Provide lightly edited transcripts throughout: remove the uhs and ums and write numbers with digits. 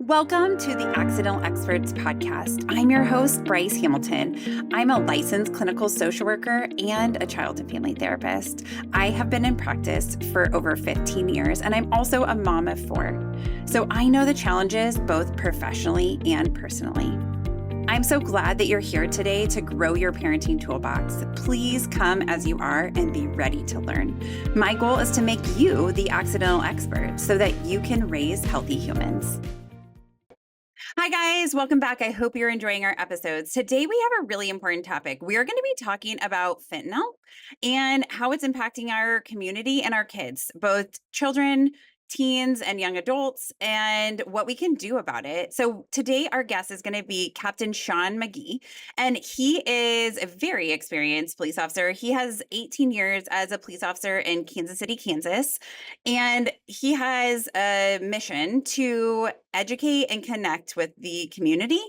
Welcome to the Accidental Experts podcast. I'm your host, Bryce Hamilton. I'm a licensed clinical social worker and a child and family therapist. I have been in practice for over 15 years, and I'm also a mom of 4. So I know the challenges both professionally and personally. I'm so glad that you're here today to grow your parenting toolbox. Please come as you are and be ready to learn. My goal is to make you the accidental expert so that you can raise healthy humans. Hi, guys. Welcome back. I hope you're enjoying our episodes. Today, we have a really important topic. We are going to be talking about fentanyl and how it's impacting our community and our kids, both children, teens, and young adults, and what we can do about it. So today, our guest is going to be Captain Shawn Magee, and he is a very experienced police officer. He has 18 years as a police officer in Kansas City, Kansas, and he has a mission to educate and connect with the community.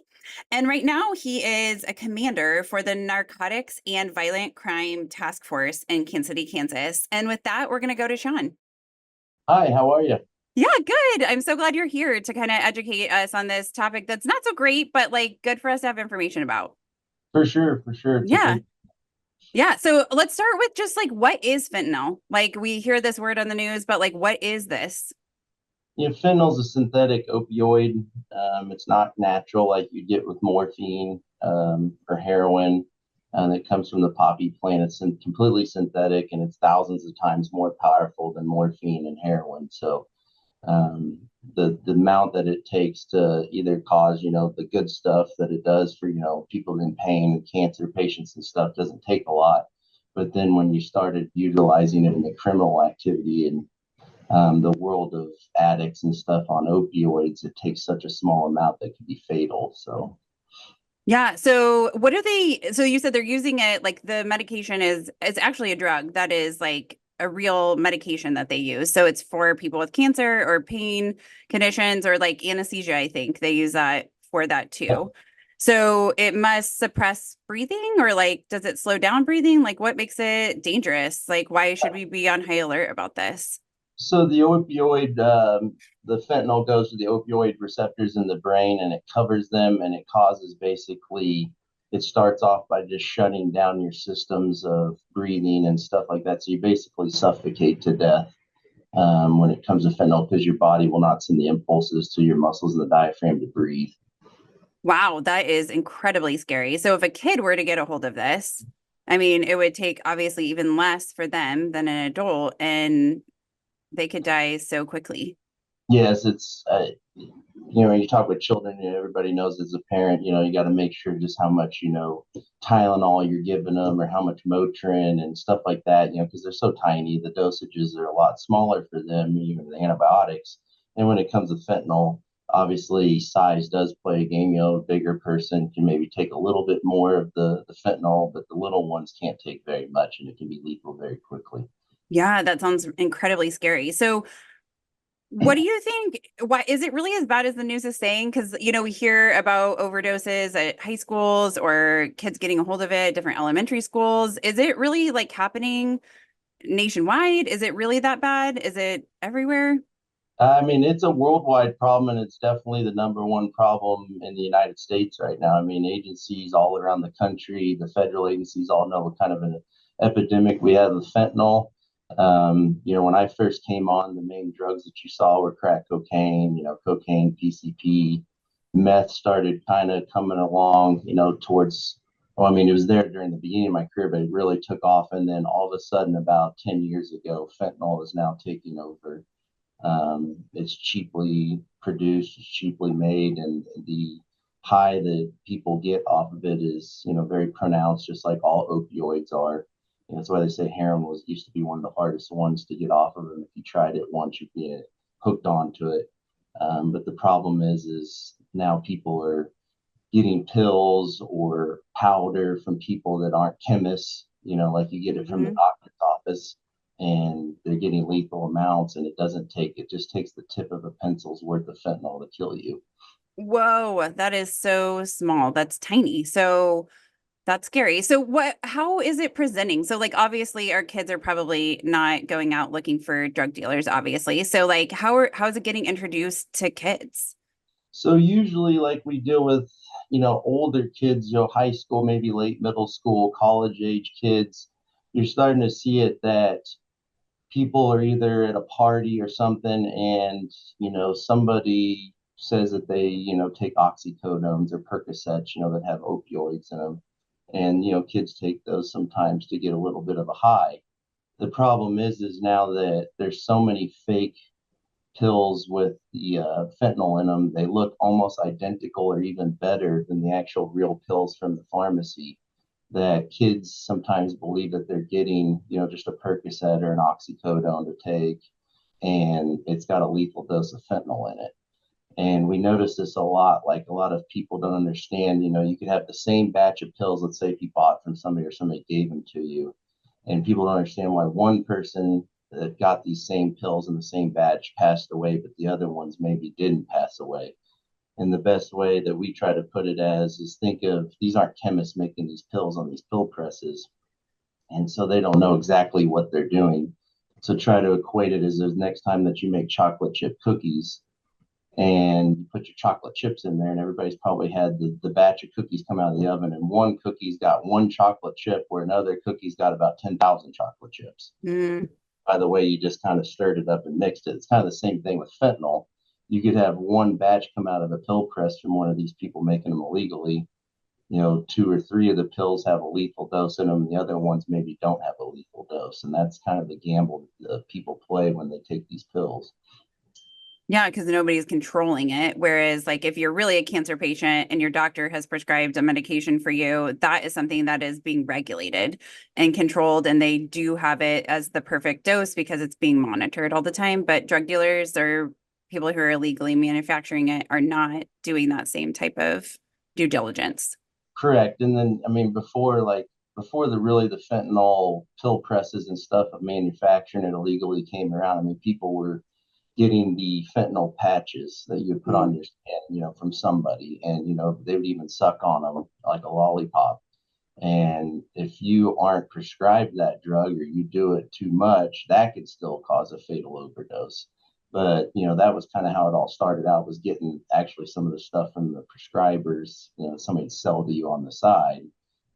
And right now, he is a commander for the Narcotics and Violent Crime Task Force in Kansas City, Kansas. And with that, we're going to go to Shawn. Hi, how are you? Yeah, good. I'm so glad you're here to kind of educate us on this topic that's not so great, but like good for us to have information about. For sure, for sure. It's a Yeah. big, Yeah. So let's start with just like, what is fentanyl? Like, we hear this word on the news, but like, what is this? fentanyl's a synthetic opioid. It's not natural like you get with morphine or heroin. And it comes from the poppy plant. It's completely synthetic, and it's thousands of times more powerful than morphine and heroin. So um, the amount that it takes to either cause, the good stuff that it does for, people in pain and cancer patients and stuff doesn't take a lot. But then when you started utilizing it in the criminal activity and the world of addicts and stuff on opioids, it takes such a small amount that could be fatal. So Yeah. So what are they? So you said they're using it like the medication is actually a drug that is like a real medication that they use. So it's for people with cancer or pain conditions or like anesthesia. I think they use that for that too. So it must suppress breathing, or like, does it slow down breathing? Like, what makes it dangerous? Like, why should we be on high alert about this? So the fentanyl goes to the opioid receptors in the brain, and it covers them, and it causes basically, it starts off by just shutting down your systems of breathing and stuff like that. So you basically suffocate to death when it comes to fentanyl, because your body will not send the impulses to your muscles and the diaphragm to breathe. Wow, that is incredibly scary. So if a kid were to get a hold of this, I mean, it would take obviously even less for them than an adult, and they could die so quickly. Yes, when you talk with children, everybody knows as a parent, you got to make sure just how much, Tylenol you're giving them, or how much Motrin and stuff like that, because they're so tiny. The dosages are a lot smaller for them, even the antibiotics. And when it comes to fentanyl, obviously size does play a game. A bigger person can maybe take a little bit more of the fentanyl, but the little ones can't take very much, and it can be lethal very quickly. Yeah, that sounds incredibly scary. So what do you think? Why is it really as bad as the news is saying? Because, we hear about overdoses at high schools or kids getting a hold of it at different elementary schools. Is it really like happening nationwide? Is it really that bad? Is it everywhere? I mean, it's a worldwide problem, and it's definitely the number one problem in the United States right now. I mean, agencies all around the country, the federal agencies all know what kind of an epidemic we have with fentanyl. When I first came on, the main drugs that you saw were crack cocaine, cocaine, PCP, meth started kind of coming along, towards, well, I mean, it was there during the beginning of my career, but it really took off. And then all of a sudden, about 10 years ago, fentanyl is now taking over. It's cheaply produced, it's cheaply made, and the high that people get off of it is, very pronounced, just like all opioids are. And that's why they say heroin used to be one of the hardest ones to get off of. And if you tried it once, you'd be hooked onto it. But the problem is now people are getting pills or powder from people that aren't chemists, like you get it from the doctor's office, and they're getting lethal amounts, and it just takes the tip of a pencil's worth of fentanyl to kill you. Whoa, that is so small. That's tiny. So that's scary. So how is it presenting? So like, obviously our kids are probably not going out looking for drug dealers, obviously. So like, how is it getting introduced to kids? So usually, like we deal with, older kids, high school, maybe late middle school, college age kids. You're starting to see it that people are either at a party or something, and somebody says that they, take oxycodones or Percocets, that have opioids in them, and kids take those sometimes to get a little bit of a high. The problem is now that there's so many fake pills with the fentanyl in them. They look almost identical or even better than the actual real pills from the pharmacy. That kids sometimes believe that they're getting, just a Percocet or an oxycodone to take, and it's got a lethal dose of fentanyl in it. And we notice this a lot. Like a lot of people don't understand, you could have the same batch of pills, let's say if you bought from somebody or somebody gave them to you, and people don't understand why one person that got these same pills in the same batch passed away, but the other ones maybe didn't pass away. And the best way that we try to put it as is think of these aren't chemists making these pills on these pill presses. And so they don't know exactly what they're doing. So try to equate it as the next time that you make chocolate chip cookies and you put your chocolate chips in there, and everybody's probably had the batch of cookies come out of the oven, and one cookie's got one chocolate chip where another cookie's got about 10,000 chocolate chips. Mm. By the way you just kind of stirred it up and mixed it. It's kind of the same thing with fentanyl. You could have one batch come out of a pill press from one of these people making them illegally. Two or three of the pills have a lethal dose in them, and the other ones maybe don't have a lethal dose. And that's kind of the gamble that people play when they take these pills. Yeah, because nobody's controlling it. Whereas, like, if you're really a cancer patient and your doctor has prescribed a medication for you, that is something that is being regulated and controlled. And they do have it as the perfect dose because it's being monitored all the time. But drug dealers or people who are illegally manufacturing it are not doing that same type of due diligence. Correct. And then, I mean, before the fentanyl pill presses and stuff of manufacturing it illegally came around, I mean, people were getting the fentanyl patches that you would put on Mm. your skin, from somebody, and they would even suck on them like a lollipop. And if you aren't prescribed that drug or you do it too much, that could still cause a fatal overdose. But that was kind of how it all started out, was getting actually some of the stuff from the prescribers, somebody sell to you on the side.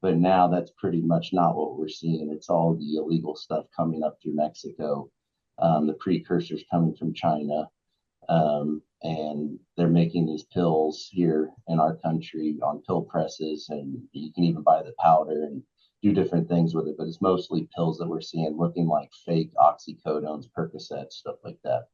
But now that's pretty much not what we're seeing. It's all the illegal stuff coming up through Mexico, the precursors coming from China, and they're making these pills here in our country on pill presses, and you can even buy the powder and do different things with it. But it's mostly pills that we're seeing looking like fake oxycodones, Percocets, stuff like that.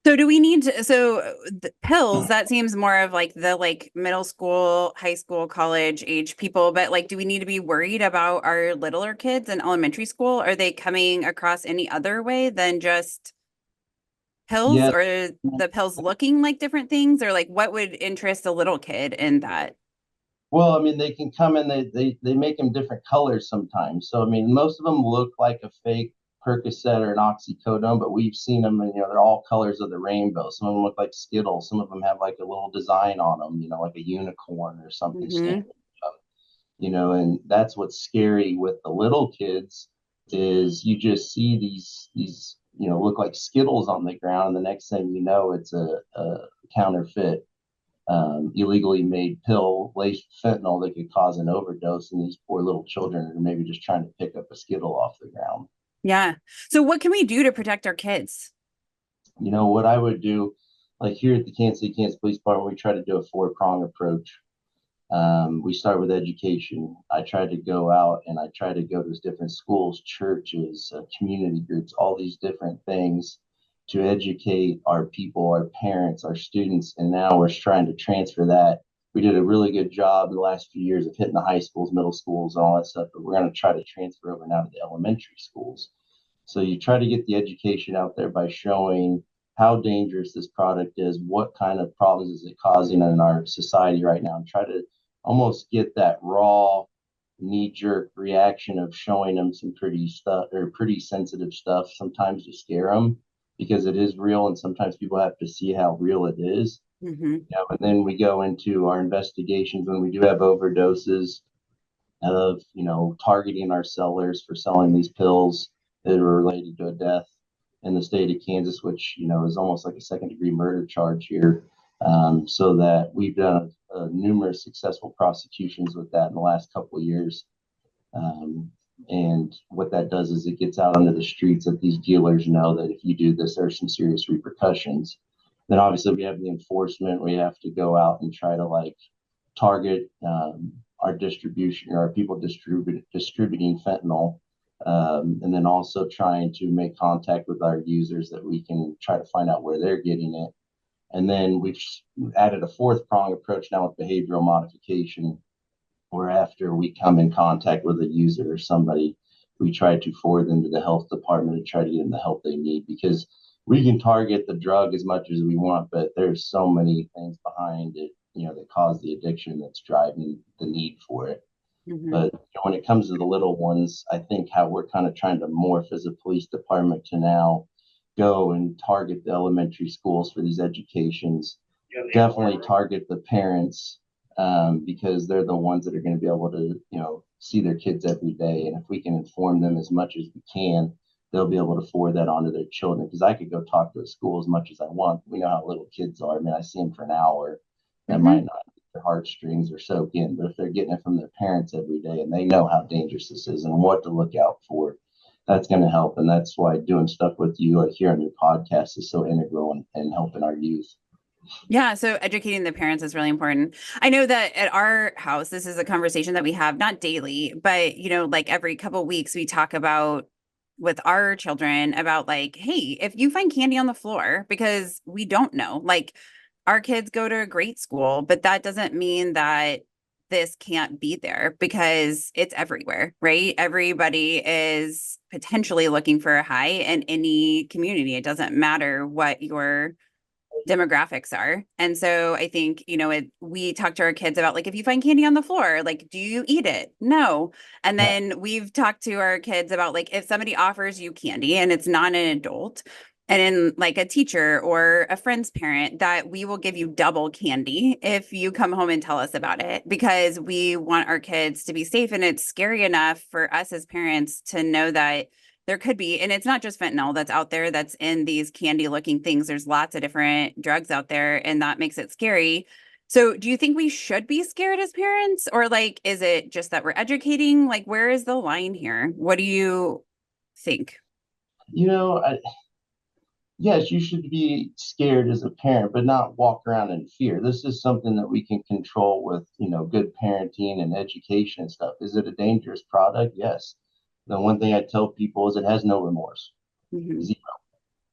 So do we need to, so the pills, that seems more of like the like middle school, high school, college age people, but like do we need to be worried about our littler kids in elementary school? Are they coming across any other way than just pills, Yeah. or the pills looking like different things, or like what would interest a little kid in that? Well, I mean, they can come in, they make them different colors sometimes. So, I mean, most of them look like a fake Percocet or an oxycodone, but we've seen them and, they're all colors of the rainbow. Some of them look like Skittles. Some of them have like a little design on them, like a unicorn or something Hmm. standing up, and that's what's scary with the little kids is you just see these, look like Skittles on the ground. And the next thing you know, it's a counterfeit illegally made pill laced fentanyl that could cause an overdose, and these poor little children are maybe just trying to pick up a Skittle off the ground. Yeah. So what can we do to protect our kids? What I would do, like here at the Kansas City Kansas Police Department, we try to do a four-prong approach. We start with education. I try to go out and I try to go to different schools, churches, community groups, all these different things to educate our people, our parents, our students. And now we're trying to transfer that. We did a really good job in the last few years of hitting the high schools, middle schools, and all that stuff, but we're going to try to transfer over now to the elementary schools. So you try to get the education out there by showing how dangerous this product is, what kind of problems is it causing in our society right now, and try to almost get that raw knee jerk reaction of showing them some pretty stuff or pretty sensitive stuff sometimes to scare them because it is real, and sometimes people have to see how real it is. Hmm. And then we go into our investigations when we do have overdoses of targeting our sellers for selling these pills that are related to a death in the state of Kansas, which is almost like a second degree murder charge here. So that we've done numerous successful prosecutions with that in the last couple of years. And what that does is it gets out onto the streets that these dealers know that if you do this, there's some serious repercussions. Then obviously we have the enforcement. We have to go out and try to like target our distribution or our people distributing fentanyl. And then also trying to make contact with our users that we can try to find out where they're getting it. And then we've added a fourth prong approach now with behavioral modification, where after we come in contact with a user or somebody, we try to forward them to the health department and try to get them the help they need, because we can target the drug as much as we want, but there's so many things behind it, that cause the addiction that's driving the need for it. Mm-hmm. But when it comes to the little ones, I think how we're kind of trying to morph as a police department to now go and target the elementary schools for these educations, definitely target the parents, because they're the ones that are going to be able to, see their kids every day. And if we can inform them as much as we can, they'll be able to forward that on to their children. Because I could go talk to a school as much as I want. We know how little kids are. I mean, I see them for an hour. That might not, their heartstrings are soak in, but if they're getting it from their parents every day and they know how dangerous this is and what to look out for, that's going to help. And that's why doing stuff with you, like here on your podcast, is so integral in helping our youth. Yeah, so educating the parents is really important. I know that at our house, this is a conversation that we have not daily, but like every couple of weeks, we talk about with our children about like, hey, if you find candy on the floor, because we don't know, like our kids go to a great school, but that doesn't mean that this can't be there because it's everywhere, right? Everybody is potentially looking for a high in any community. It doesn't matter what your demographics are. And so I think, we talk to our kids about like, if you find candy on the floor, like, do you eat it? No. And then we've talked to our kids about like, if somebody offers you candy and it's not an adult and in like a teacher or a friend's parent, that we will give you double candy if you come home and tell us about it, because we want our kids to be safe. And it's scary enough for us as parents to know that there could be, and it's not just fentanyl that's out there that's in these candy looking things. There's lots of different drugs out there, and that makes it scary. So do you think we should be scared as parents, or like, is it just that we're educating? Like, where is the line here? What do you think? Yes, you should be scared as a parent, but not walk around in fear. This is something that we can control with, good parenting and education and stuff. Is it a dangerous product? Yes. The one thing I tell people is it has no remorse. Zero.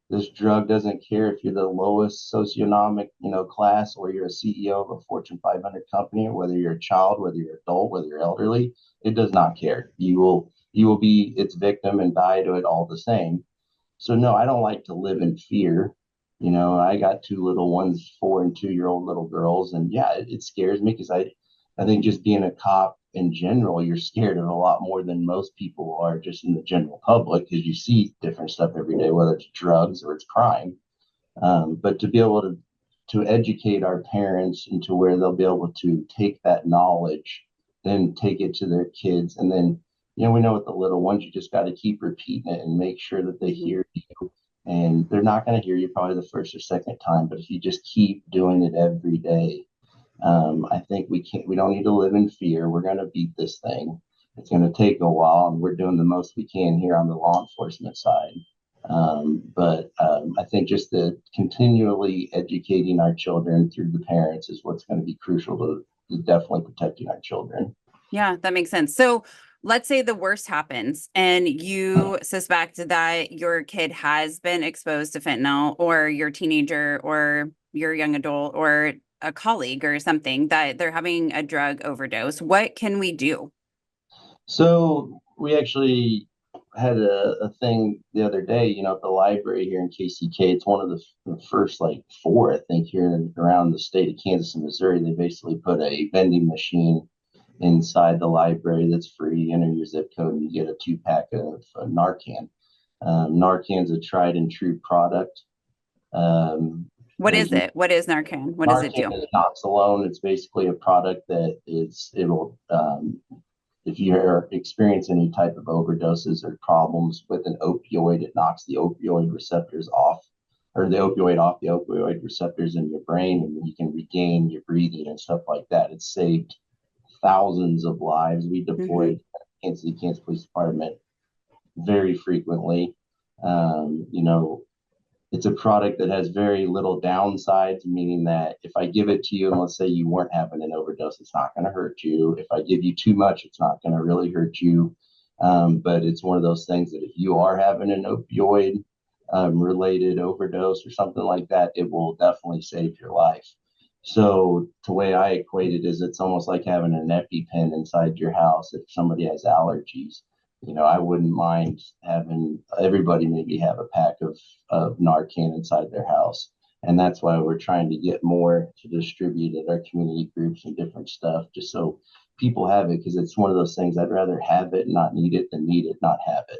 This drug doesn't care if you're the lowest socioeconomic, class, or you're a CEO of a Fortune 500 company, or whether you're a child, whether you're adult, whether you're elderly. It does not care. You will be its victim and die to it all the same. So no, I don't like to live in fear. I got two little ones, 4 and 2-year-old little girls, and yeah, it scares me because I think just being a cop in general, you're scared of a lot more than most people are just in the general public, because you see different stuff every day, whether it's drugs or it's crime. But to be able to educate our parents into where they'll be able to take that knowledge, then take it to their kids, and then we know with the little ones, you just got to keep repeating it and make sure that they hear you. And they're not going to hear you probably the first or second time, but if you just keep doing it every day, I think we don't need to live in fear. We're going to beat this thing. It's going to take a while, and we're doing the most we can here on the law enforcement side. But I think just the continually educating our children through the parents is what's going to be crucial to definitely protecting our children. Yeah, that makes sense. So let's say the worst happens and you suspect that your kid has been exposed to fentanyl, or your teenager or your young adult or a colleague or something, that they're having a drug overdose. What can we do? So we actually had a thing the other day, at the library here in KCK. It's one of the first like four, I think, here around the state of Kansas and Missouri. They basically put a vending machine inside the library that's free. Enter your zip code and you get a 2-pack of Narcan. Narcan's a tried and true product. What is it? What is Narcan? What does it do? Narcan is Noxalone. It's basically a product that it'll if you're experiencing any type of overdoses or problems with an opioid, it knocks the opioid receptors off or the opioid off the opioid receptors in your brain, and you can regain your breathing and stuff like that. It's saved thousands of lives. We Mm-hmm. deployed Kansas City, Kansas Police Department very frequently. You know, it's a product that has very little downsides, meaning that if I give it to you and let's say you weren't having an overdose, it's not going to hurt you. If I give you too much, it's not going to really hurt you. But it's one of those things that if you are having an opioid related overdose or something like that, it will definitely save your life. So the way I equate it is it's almost like having an EpiPen inside your house if somebody has allergies. You know, I wouldn't mind having everybody maybe have a pack of Narcan inside their house. And that's why we're trying to get more to distribute at our community groups and different stuff, just so people have it, because it's one of those things I'd rather have it and not need it than need it, not have it.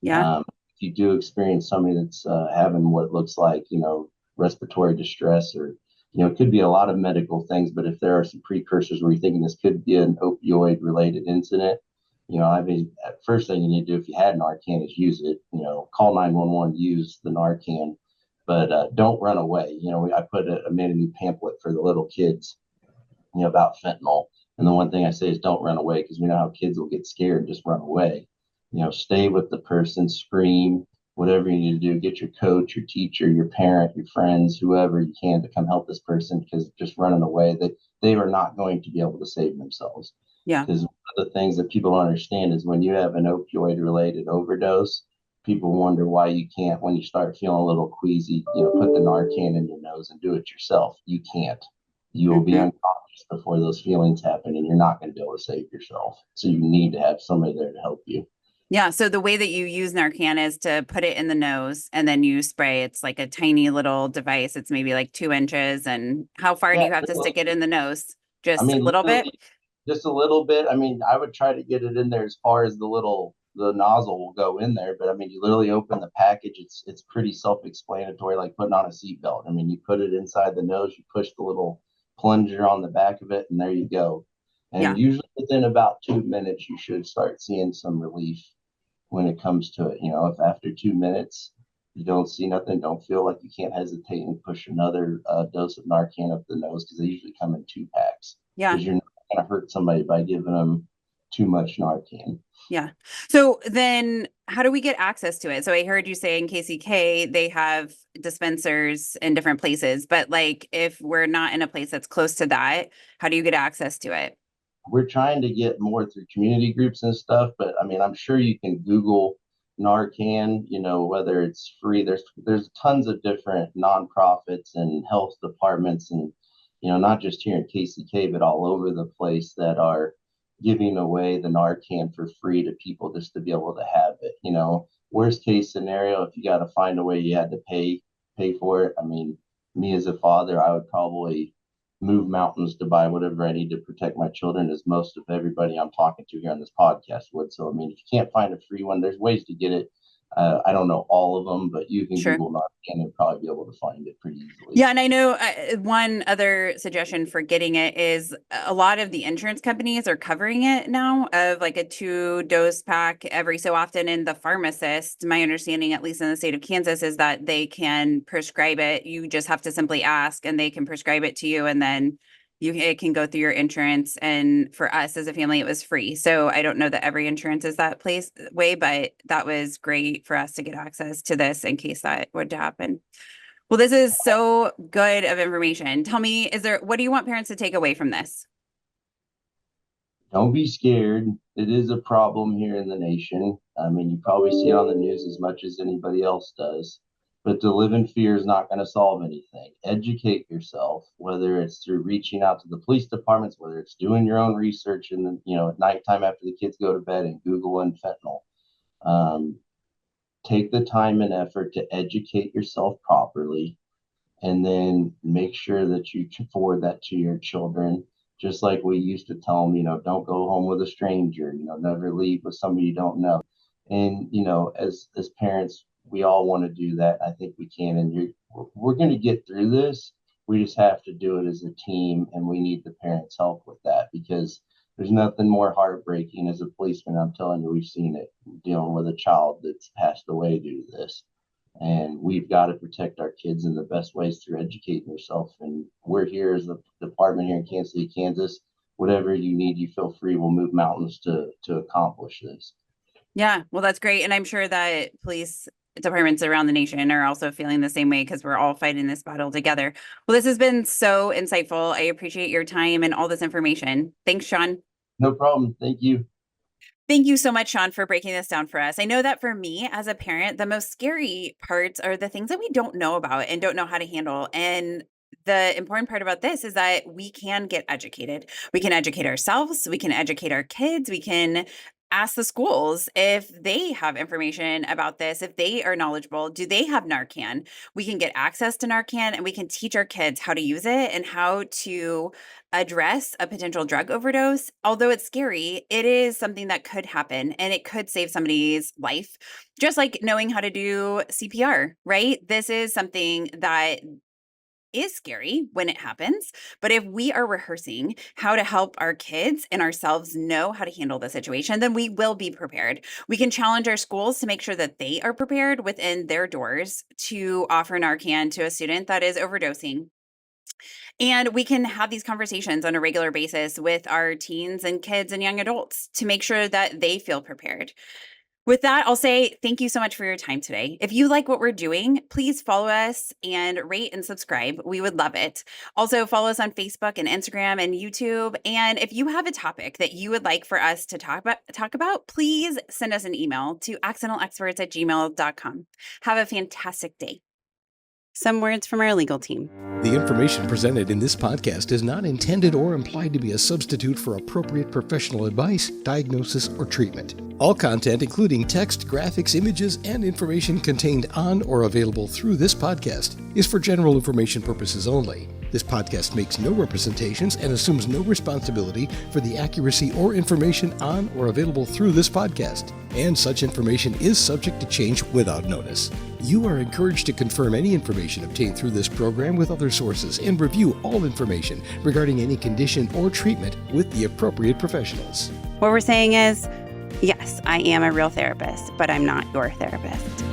Yeah. If you do experience somebody that's having what looks like, you know, respiratory distress or, you know, it could be a lot of medical things, but if there are some precursors where you're thinking this could be an opioid related incident, you know, I mean, first thing you need to do if you had Narcan is use it, you know, call 911, use the Narcan, but don't run away. You know, I made a new pamphlet for the little kids, you know, about fentanyl. And the one thing I say is don't run away, because we know how kids will get scared and just run away. You know, stay with the person, scream, whatever you need to do. Get your coach, your teacher, your parent, your friends, whoever you can to come help this person, because just running away, they are not going to be able to save themselves. Yeah. Because one of the things that people don't understand is when you have an opioid related overdose, people wonder why you can't, when you start feeling a little queasy, you know, put the Narcan in your nose and do it yourself. You can't. You will be Mm-hmm. unconscious before those feelings happen, and you're not going to be able to save yourself. So you need to have somebody there to help you. Yeah. So the way that you use Narcan is to put it in the nose and then you spray. It's like a tiny little device. It's maybe like 2 inches. And how far do Yeah, you have to stick it in the nose? I Just a mean, little bit? literally just a little bit. I mean, I would try to get it in there as far as the nozzle will go in there. But I mean, you literally open the package. It's pretty self-explanatory, like putting on a seatbelt. I mean, you put it inside the nose, you push the little plunger on the back of it, and there you go. And Yeah. usually within about 2 minutes, you should start seeing some relief when it comes to it. You know, if after 2 minutes you don't see nothing, don't feel like you can't hesitate and push another dose of Narcan up the nose, because they usually come in 2 packs, Yeah. because you're not going to hurt somebody by giving them too much Narcan. Yeah. So then how do we get access to it? So I heard you say in KCK they have dispensers in different places, but like if we're not in a place that's close to that, how do you get access to it? We're trying to get more through community groups and stuff, but I mean, I'm sure you can Google Narcan, you know, whether it's free. There's tons of different nonprofits and health departments, and you know, not just here in KCK, but all over the place, that are giving away the Narcan for free to people just to be able to have it. You know, worst case scenario, if you got to find a way you had to pay for it. I mean, me as a father, I would probably move mountains to buy whatever I need to protect my children, as most of everybody I'm talking to here on this podcast would. So, I mean, if you can't find a free one, there's ways to get it. I don't know all of them, but you can Sure. Google Narcan and probably be able to find it pretty easily. Yeah, and I know one other suggestion for getting it is a lot of the insurance companies are covering it now of like a 2 dose pack every so often. And the pharmacist, my understanding, at least in the state of Kansas, is that they can prescribe it. You just have to simply ask and they can prescribe it to you. And then it can go through your insurance. And for us as a family, it was free. So I don't know that every insurance is that way, but that was great for us to get access to this in case that would happen. Well, this is so good of information. Tell me, what do you want parents to take away from this? Don't be scared. It is a problem here in the nation. I mean, you probably see it on the news as much as anybody else does. But to live in fear is not going to solve anything. Educate yourself, whether it's through reaching out to the police departments, whether it's doing your own research in the, you know, at nighttime after the kids go to bed and Googling fentanyl. Um, take the time and effort to educate yourself properly, and then make sure that you forward that to your children. Just like we used to tell them, you know, don't go home with a stranger, you know, never leave with somebody you don't know. And you know, as parents, we all want to do that. I think we can, and we're going to get through this. We just have to do it as a team, and we need the parents' help with that, because there's nothing more heartbreaking as a policeman. I'm telling you, we've seen it, dealing with a child that's passed away due to this. And we've got to protect our kids in the best ways through educating yourself. And we're here as the department here in Kansas City, Kansas. Whatever you need, you feel free. We'll move mountains to accomplish this. Yeah, well, that's great. And I'm sure that police departments around the nation are also feeling the same way because we're all fighting this battle together. Well, this has been so insightful. I appreciate your time and all this information. Thanks, Shawn. No problem. Thank you. Thank you so much, Shawn, for breaking this down for us. I know that for me as a parent, the most scary parts are the things that we don't know about and don't know how to handle. And the important part about this is that we can get educated. We can educate ourselves. We can educate our kids. We can ask the schools if they have information about this, if they are knowledgeable. Do they have Narcan? We can get access to Narcan and we can teach our kids how to use it and how to address a potential drug overdose. Although it's scary, it is something that could happen and it could save somebody's life. Just like knowing how to do CPR, right? This is something that is scary when it happens, but if we are rehearsing how to help our kids and ourselves know how to handle the situation, then we will be prepared. We can challenge our schools to make sure that they are prepared within their doors to offer Narcan to a student that is overdosing. And we can have these conversations on a regular basis with our teens and kids and young adults to make sure that they feel prepared. With that, I'll say thank you so much for your time today. If you like what we're doing, please follow us and rate and subscribe. We would love it. Also, follow us on Facebook and Instagram and YouTube. And if you have a topic that you would like for us to talk about, please send us an email to accidentalexperts@gmail.com. Have a fantastic day. Some words from our legal team. The information presented in this podcast is not intended or implied to be a substitute for appropriate professional advice, diagnosis, or treatment. All content, including text, graphics, images, and information contained on or available through this podcast, is for general information purposes only. This podcast makes no representations and assumes no responsibility for the accuracy or information on or available through this podcast, and such information is subject to change without notice. You are encouraged to confirm any information obtained through this program with other sources and review all information regarding any condition or treatment with the appropriate professionals. What we're saying is, yes, I am a real therapist, but I'm not your therapist.